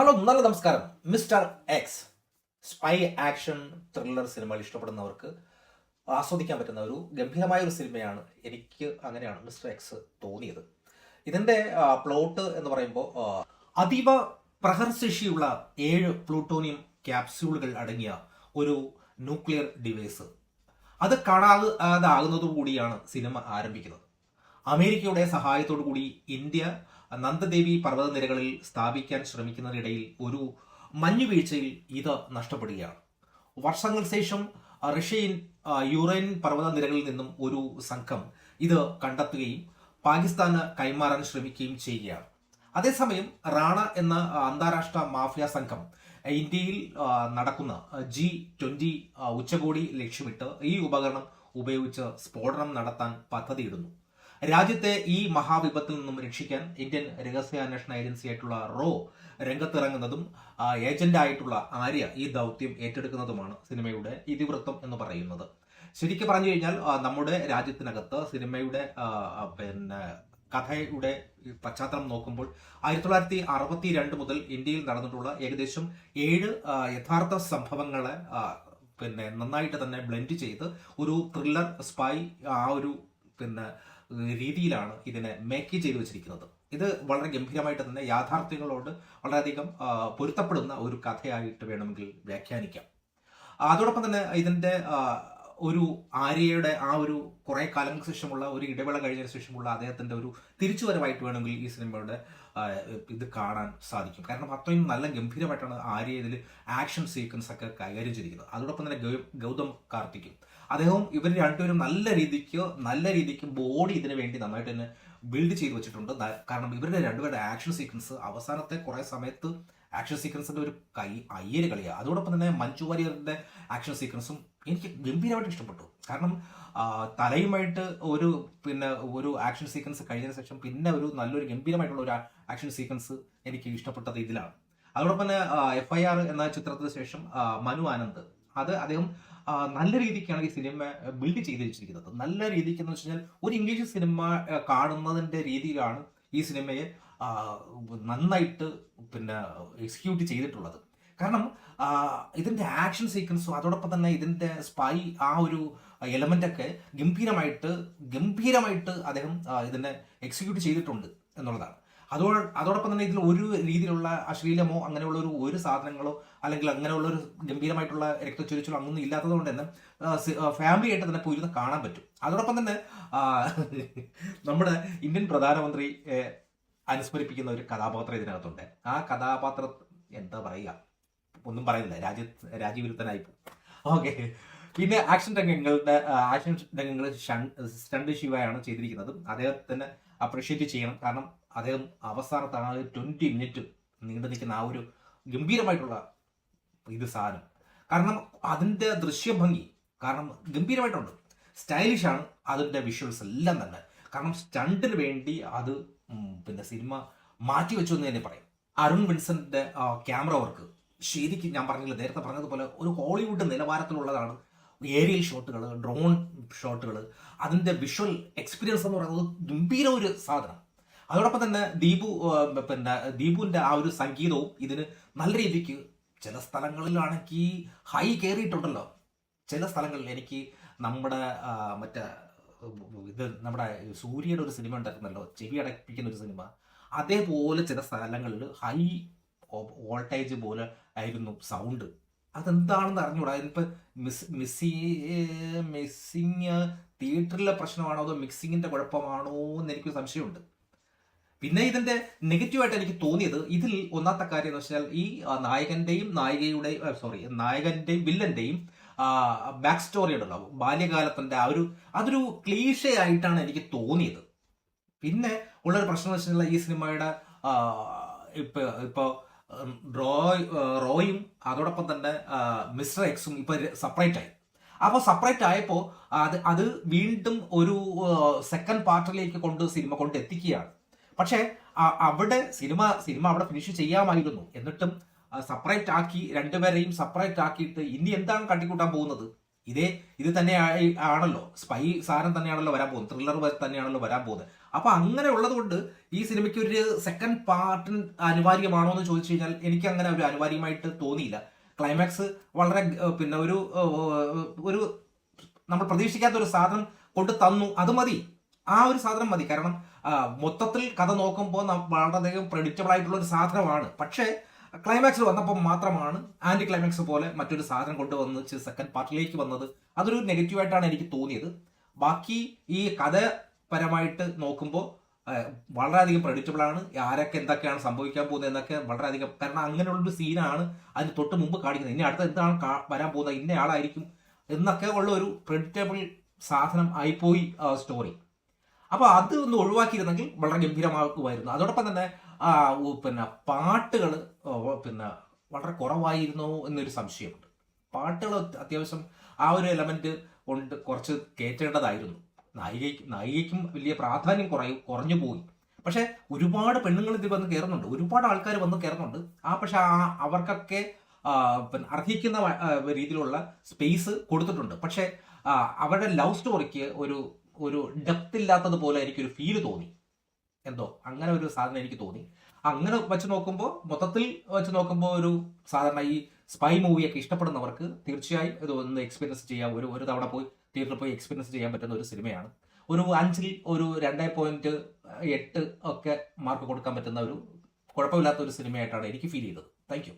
Hello, നല്ല നമസ്കാരം. Mister X spy action thriller സിനിമകൾ ഇഷ്ടപ്പെടുന്നവർക്ക് ആസ്വദിക്കാൻ പറ്റുന്ന ഒരു ഗംഭീരമായ ഒരു സിനിമയാണ്. എനിക്ക് അങ്ങനെയാണ് മിസ്റ്റർ എക്സ് തോന്നിയത്. ഇതിന്റെ പ്ലോട്ട് എന്ന് പറയുമ്പോൾ അതീവ പ്രഹരശേഷിയുള്ള 7 പ്ലൂട്ടോണിയം ക്യാപ്സ്യൂളുകൾ അടങ്ങിയ ഒരു ന്യൂക്ലിയർ ഡിവൈസ് അത് കാണാതാകുന്നതോടുകൂടിയാണ് സിനിമ ആരംഭിക്കുന്നത്. അമേരിക്കയുടെ സഹായത്തോടു കൂടി ഇന്ത്യ നന്ദദേവി പർവ്വതനിരകളിൽ സ്ഥാപിക്കാൻ ശ്രമിക്കുന്നതിനിടയിൽ ഒരു മഞ്ഞുവീഴ്ചയിൽ ഇത് നഷ്ടപ്പെടുകയാണ്. വർഷങ്ങൾക്ക് ശേഷം റഷ്യൻ യുറേൻ പർവ്വതനിരകളിൽ നിന്നും ഒരു സംഘം ഇത് കണ്ടെത്തുകയും പാകിസ്ഥാന് കൈമാറാൻ ശ്രമിക്കുകയും ചെയ്യുകയാണ്. അതേസമയം റാണ എന്ന അന്താരാഷ്ട്ര മാഫിയ സംഘം ഇന്ത്യയിൽ നടക്കുന്ന G20 ഉച്ചകോടി ലക്ഷ്യമിട്ട് ഈ ഉപകരണം ഉപയോഗിച്ച് സ്ഫോടനം നടത്താൻ പദ്ധതിയിടുന്നു. രാജ്യത്തെ ഈ മഹാവിപത്തിൽ നിന്നും രക്ഷിക്കാൻ ഇന്ത്യൻ രഹസ്യാന്വേഷണ ഏജൻസിയായിട്ടുള്ള റോ രംഗത്തിറങ്ങുന്നതും ഏജന്റായിട്ടുള്ള ആര്യ ഈ ദൗത്യം ഏറ്റെടുക്കുന്നതുമാണ് സിനിമയുടെ ഇതിവൃത്തം എന്ന് പറയുന്നത്. ശരിക്കും പറഞ്ഞു കഴിഞ്ഞാൽ നമ്മുടെ രാജ്യത്തിനകത്ത് സിനിമയുടെ കഥയുടെ പശ്ചാത്തലം നോക്കുമ്പോൾ 1962 മുതൽ ഇന്ത്യയിൽ നടന്നിട്ടുള്ള ഏകദേശം 7 യഥാർത്ഥ സംഭവങ്ങളെ നന്നായിട്ട് തന്നെ ബ്ലെൻഡ് ചെയ്ത് ഒരു ത്രില്ലർ സ്പൈ ആ ഒരു രീതിയിലാണ് ഇതിനെ മേക്ക് ചെയ്തു വെച്ചിരിക്കുന്നത്. ഇത് വളരെ ഗംഭീരമായിട്ട് തന്നെ യാഥാർത്ഥ്യങ്ങളോട് വളരെയധികം പൊരുത്തപ്പെടുന്ന ഒരു കഥയായിട്ട് വേണമെങ്കിൽ വ്യാഖ്യാനിക്കാം. അതോടൊപ്പം തന്നെ ഇതിന്റെ ഒരു ആര്യയുടെ ആ ഒരു കുറെ കാലങ്ങൾക്ക് ശേഷമുള്ള ഒരു ഇടവേള കഴിഞ്ഞതിന് ശേഷമുള്ള അദ്ദേഹത്തിന്റെ ഒരു തിരിച്ചുവരവായിട്ട് വേണമെങ്കിൽ ഈ സിനിമയുടെ ഇത് കാണാൻ സാധിക്കും. കാരണം അത്രയും നല്ല ഗംഭീരമായിട്ടാണ് ആര്യ ഇതിൽ ആക്ഷൻ സീക്വൻസ് ഒക്കെ കൈകാര്യം ചെയ്തിരിക്കുന്നത്. അതോടൊപ്പം തന്നെ ഗൗതം കാർത്തിക്കും അദ്ദേഹവും ഇവർ രണ്ടുപേരും നല്ല രീതിക്ക് ബോഡി ഇതിനു വേണ്ടി നന്നായിട്ട് തന്നെ ബിൽഡ് ചെയ്ത് വെച്ചിട്ടുണ്ട്. കാരണം ഇവരുടെ രണ്ടുപേരുടെ ആക്ഷൻ സീക്വൻസ് അവസാനത്തെ കുറെ സമയത്ത് ആക്ഷൻ സീക്വൻസിന്റെ ഒരു അയ്യര് കളിയാണ്. അതോടൊപ്പം തന്നെ മഞ്ജു വാര്യറിന്റെ ആക്ഷൻ സീക്വൻസും എനിക്ക് ഗംഭീരമായിട്ട് ഇഷ്ടപ്പെട്ടു. കാരണം തലയുമായിട്ട് ഒരു ആക്ഷൻ സീക്വൻസ് കഴിഞ്ഞതിന് ശേഷം പിന്നെ ഒരു നല്ലൊരു ഗംഭീരമായിട്ടുള്ള ഒരു ആക്ഷൻ സീക്വൻസ് എനിക്ക് ഇഷ്ടപ്പെട്ടത് ഇതിലാണ്. അതോടൊപ്പം തന്നെ FIR എന്ന ചിത്രത്തിന് ശേഷം മനു ആനന്ദ് അദ്ദേഹം നല്ല രീതിക്കാണ് ഈ സിനിമ ബിൽഡ് ചെയ്ത് വെച്ചിരിക്കുന്നത്. നല്ല രീതിക്ക് എന്ന് വെച്ച് കഴിഞ്ഞാൽ ഒരു ഇംഗ്ലീഷ് സിനിമ കാണുന്നതിന്റെ രീതിയിലാണ് ഈ സിനിമയെ നന്നായിട്ട് എക്സിക്യൂട്ട് ചെയ്തിട്ടുള്ളത്. കാരണം ഇതിന്റെ ആക്ഷൻ സീക്വൻസും അതോടൊപ്പം തന്നെ ഇതിന്റെ സ്പൈ ആ ഒരു എലമെന്റ് ഒക്കെ ഗംഭീരമായിട്ട് അദ്ദേഹം ഇതിനെ എക്സിക്യൂട്ട് ചെയ്തിട്ടുണ്ട് എന്നുള്ളതാണ്. അതോടൊപ്പം തന്നെ ഇതിൽ ഒരു രീതിയിലുള്ള അശ്ലീലമോ അങ്ങനെയുള്ള ഒരു സാധനങ്ങളോ അല്ലെങ്കിൽ അങ്ങനെയുള്ള ഒരു ഗംഭീരമായിട്ടുള്ള രക്തച്ചൊരിച്ചിലോ അങ്ങൊന്നും ഇല്ലാത്തത് കൊണ്ട് തന്നെ ഫാമിലി ആയിട്ട് തന്നെ പോയിരുന്ന് കാണാൻ പറ്റും. അതോടൊപ്പം തന്നെ നമ്മുടെ ഇന്ത്യൻ പ്രധാനമന്ത്രി അനുസ്മരിപ്പിക്കുന്ന ഒരു കഥാപാത്രം ഇതിനകത്തുണ്ട്. ആ കഥാപാത്രം എന്താ പറയുക, ഒന്നും പറയുന്നില്ല, രാജ്യവിരുദ്ധനായി പോകും. ഓക്കെ. പിന്നെ ആക്ഷൻ രംഗങ്ങൾ സ്റ്റണ്ട് ശിവയാണ് ചെയ്തിരിക്കുന്നത്. അദ്ദേഹത്തിന് അപ്രീഷിയേറ്റ് ചെയ്യണം. കാരണം അദ്ദേഹം അവസാനത്തെ 20 മിനിറ്റ് നീണ്ടു നിൽക്കുന്ന ആ ഒരു ഗംഭീരമായിട്ടുള്ള സാധനം, കാരണം അതിന്റെ ദൃശ്യഭംഗി കാരണം ഗംഭീരമായിട്ടുണ്ട്, സ്റ്റൈലിഷാണ് അതിന്റെ വിഷ്വൽസ് എല്ലാം തന്നെ. കാരണം സ്റ്റണ്ടിന് വേണ്ടി അത് സിനിമ മാറ്റി വെച്ചു എന്ന് തന്നെ പറയും. അരുൺ വിൻസെന്റിന്റെ ക്യാമറ വർക്ക് ശരിക്കും ഞാൻ നേരത്തെ പറഞ്ഞതുപോലെ ഒരു ഹോളിവുഡ് നിലവാരത്തിലുള്ളതാണ്. ഏരിയൽ ഷോട്ടുകൾ, ഡ്രോൺ ഷോട്ടുകൾ, അതിന്റെ വിഷ്വൽ എക്സ്പീരിയൻസ് എന്ന് പറയുന്നത് ഗംഭീര ഒരു സാധനം. അതോടൊപ്പം തന്നെ ദീപുവിന്റെ ആ ഒരു സംഗീതവും ഇതിന് നല്ല രീതിക്ക് ചില സ്ഥലങ്ങളിലാണെങ്കിൽ ഹൈ കയറിയിട്ടുണ്ടല്ലോ. ചില സ്ഥലങ്ങളിൽ എനിക്ക് നമ്മുടെ നമ്മുടെ സൂര്യയുടെ ഒരു സിനിമ ഉണ്ടായിരുന്നല്ലോ, ചെവി അടപ്പിക്കുന്ന ഒരു സിനിമ, അതേപോലെ ചില സ്ഥലങ്ങളിൽ ഹൈ വോൾട്ടേജ് പോലെ ആയിരുന്നു സൗണ്ട്. അതെന്താണെന്ന് അറിഞ്ഞൂടാ. അതിനിപ്പോൾ മിസ്സിങ് തിയേറ്ററിലെ പ്രശ്നമാണോ അതോ മിക്സിങ്ങിന്റെ കുഴപ്പമാണോ എന്ന് എനിക്ക് സംശയമുണ്ട്. പിന്നെ ഇതിന്റെ നെഗറ്റീവായിട്ട് എനിക്ക് തോന്നിയത് ഇതിൽ ഒന്നാമത്തെ കാര്യം എന്ന് വെച്ചാൽ ഈ നായകന്റെയും വില്ലന്റെയും ബാക്ക് സ്റ്റോറി ഉണ്ടല്ലോ, ബാല്യകാലത്തിന്റെ അതൊരു ക്ലീഷ ആയിട്ടാണ് എനിക്ക് തോന്നിയത്. പിന്നെ ഉള്ളൊരു പ്രശ്നം എന്ന് വെച്ചാൽ ഈ സിനിമയുടെ ഇപ്പൊ റോയും അതോടൊപ്പം തന്നെ മിസ്റ്റർ എക്സും ഇപ്പൊ സെപ്പറേറ്റ് ആയി. അപ്പോൾ സെപ്പറേറ്റ് ആയപ്പോൾ അത് വീണ്ടും ഒരു സെക്കൻഡ് പാർട്ടിലേക്ക് സിനിമ കൊണ്ട് എത്തിക്കുകയാണ്. പക്ഷേ അവിടെ സിനിമ അവിടെ ഫിനിഷ് ചെയ്യാമായിരുന്നു. എന്നിട്ടും സെപ്പറേറ്റ് ആക്കി, രണ്ടുപേരെയും സെപ്പറേറ്റ് ആക്കിയിട്ട് ഇനി എന്താണ് കാട്ടിക്കൂട്ടാൻ പോകുന്നത്? ഇത് തന്നെ ആണല്ലോ, സ്പൈ സാധനം തന്നെയാണല്ലോ വരാൻ പോകുന്നത്, ത്രില്ലർ തന്നെയാണല്ലോ വരാൻ പോകുന്നത്. അപ്പൊ അങ്ങനെ ഉള്ളത് കൊണ്ട് ഈ സിനിമയ്ക്ക് ഒരു സെക്കൻഡ് പാർട്ട് അനിവാര്യമാണോ എന്ന് ചോദിച്ചു കഴിഞ്ഞാൽ എനിക്ക് അങ്ങനെ ഒരു അനിവാര്യമായിട്ട് തോന്നിയില്ല. ക്ലൈമാക്സ് വളരെ പിന്നെ ഒരു നമ്മൾ പ്രതീക്ഷിക്കാത്ത ഒരു സാധനം കൊണ്ട് തന്നു, അത് മതി, ആ ഒരു സാധനം മതി. കാരണം മൊത്തത്തിൽ കഥ നോക്കുമ്പോൾ വളരെയധികം പ്രഡിക്റ്റബിൾ ആയിട്ടുള്ള ഒരു സാധനമാണ്. പക്ഷേ ക്ലൈമാക്സിൽ വന്നപ്പോൾ മാത്രമാണ് ആന്റി ക്ലൈമാക്സ് പോലെ മറ്റൊരു സാധനം കൊണ്ടുവന്ന് സെക്കൻഡ് പാർട്ടിലേക്ക് വന്നത്. അതൊരു നെഗറ്റീവായിട്ടാണ് എനിക്ക് തോന്നിയത്. ബാക്കി ഈ കഥപരമായിട്ട് നോക്കുമ്പോൾ വളരെയധികം പ്രഡിക്റ്റബിൾ ആണ്. ആരൊക്കെ എന്തൊക്കെയാണ് സംഭവിക്കാൻ പോകുന്നത് എന്നൊക്കെ വളരെയധികം, കാരണം അങ്ങനെയുള്ളൊരു സീനാണ് അതിന് തൊട്ട് മുമ്പ് കാണിക്കുന്നത്. ഇനി അടുത്ത എന്താണ് വരാൻ പോകുന്നത്, ഇന്ന ആളായിരിക്കും എന്നൊക്കെ ഉള്ള ഒരു പ്രഡിക്റ്റബിൾ സാധനം ആയിപ്പോയി സ്റ്റോറി. അപ്പൊ അത് ഒന്ന് ഒഴിവാക്കിയിരുന്നെങ്കിൽ വളരെ ഗംഭീരമാക്കുമായിരുന്നു. അതോടൊപ്പം തന്നെ പിന്നെ പാട്ടുകൾ പിന്നെ വളരെ കുറവായിരുന്നു എന്നൊരു സംശയമുണ്ട്. പാട്ടുകൾ അത്യാവശ്യം ആ ഒരു എലമെന്റ് കൊണ്ട് കുറച്ച് കയറ്റേണ്ടതായിരുന്നു. നായികയ്ക്കും വലിയ പ്രാധാന്യം കുറഞ്ഞു പോയി. പക്ഷെ ഒരുപാട് പെണ്ണുങ്ങൾ ഇതിൽ വന്ന് കയറുന്നുണ്ട്, ഒരുപാട് ആൾക്കാർ വന്ന് കയറുന്നുണ്ട്. പക്ഷെ അവർക്കൊക്കെ പിന്നെ അർഹിക്കുന്ന രീതിയിലുള്ള സ്പേസ് കൊടുത്തിട്ടുണ്ട്. പക്ഷെ അവരുടെ ലവ് സ്റ്റോറിക്ക് ഒരു ഡെപ്ത് ഇല്ലാത്തതുപോലെ എനിക്കൊരു ഫീല് തോന്നി. എന്തോ അങ്ങനെ ഒരു സാധനം എനിക്ക് തോന്നി. അങ്ങനെ വെച്ച് നോക്കുമ്പോൾ, മൊത്തത്തിൽ വെച്ച് നോക്കുമ്പോൾ ഒരു സാധാരണ ഈ സ്പൈ മൂവിയൊക്കെ ഇഷ്ടപ്പെടുന്നവർക്ക് തീർച്ചയായും ഇത് ഒന്ന് എക്സ്പീരിയൻസ് ചെയ്യാം. ഒരു തവണ പോയി തിയേറ്ററിൽ പോയി എക്സ്പീരിയൻസ് ചെയ്യാൻ പറ്റുന്ന ഒരു സിനിമയാണ്. ഒരു 5ൽ ഒരു 2.8 ഒക്കെ മാർക്ക് കൊടുക്കാൻ പറ്റുന്ന ഒരു കുഴപ്പമില്ലാത്ത ഒരു സിനിമയായിട്ടാണ് എനിക്ക് ഫീൽ ചെയ്തത്. Thank you.